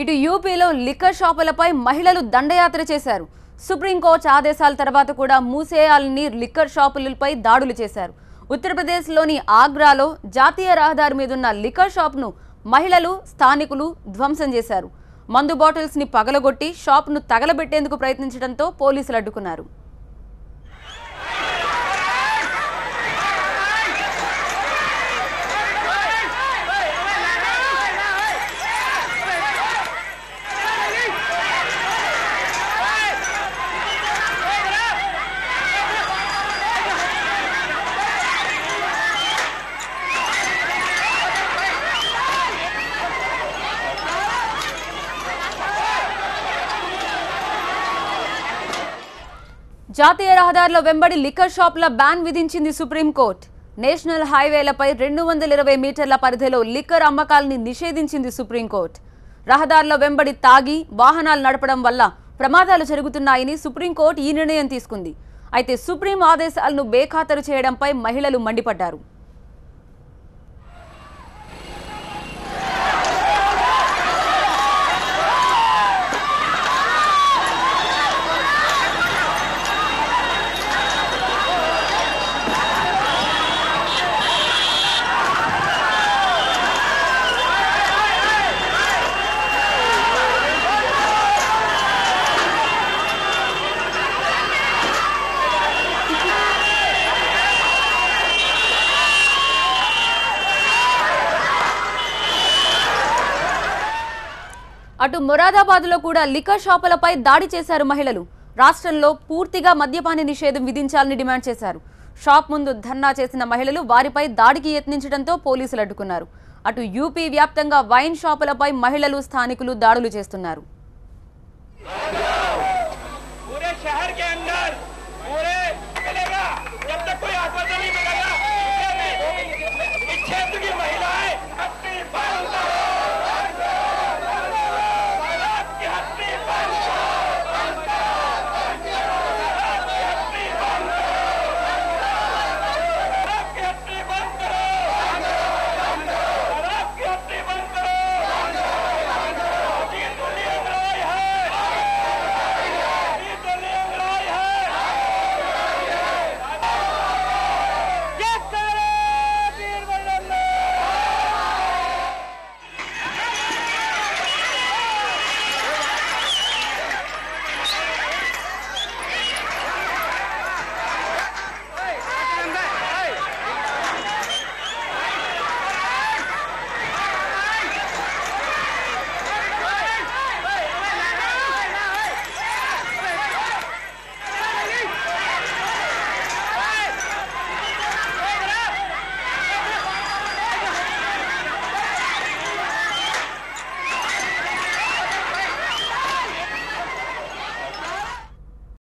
ఇటు యూపీలో లిక్కర్ షాపులపై మహిళలు దండయాత్ర చేశారు. సుప్రీంకోర్టు ఆదేశాల తర్వాత కూడా మూసేయాలని లిక్కర్ షాపులపై దాడులు చేశారు. ఉత్తరప్రదేశ్లోని ఆగ్రాలో జాతీయ రహదారి మీదున్న లిక్కర్ షాప్ను మహిళలు స్థానికులు ధ్వంసం చేశారు. మందు బాటిల్స్ ని పగలగొట్టి షాప్ను తగలబెట్టేందుకు ప్రయత్నించడంతో పోలీసులు అడ్డుకున్నారు. జాతీయ రహదారుల వెంబడి లిక్కర్ షాపుల బ్యాన్ విధించింది సుప్రీంకోర్టు. నేషనల్ హైవేలపై 220 మీటర్ల పరిధిలో లిక్కర్ అమ్మకాలని నిషేధించింది సుప్రీంకోర్టు. రహదారుల వెంబడి తాగి వాహనాలు నడపడం వల్ల ప్రమాదాలు జరుగుతున్నాయని సుప్రీంకోర్టు ఈ నిర్ణయం తీసుకుంది. అయితే సుప్రీం ఆదేశాలను బేఖాతరు చేయడంపై మహిళలు మండిపడ్డారు. అటు మొరాదాబాద్లో కూడా లిక్కర్ షాపులపై దాడి చేశారు మహిళలు. రాష్ట్రంలో పూర్తిగా మద్యపాన నిషేధం విధించాలని డిమాండ్ చేశారు. షాప్ ముందు ధర్నా చేసిన మహిళలు వారిపై దాడికి యత్నించడంతో పోలీసులు అడ్డుకున్నారు. అటు యూపీ వ్యాప్తంగా వైన్ షాపులపై మహిళలు స్థానికులు దాడులు చేస్తున్నారు.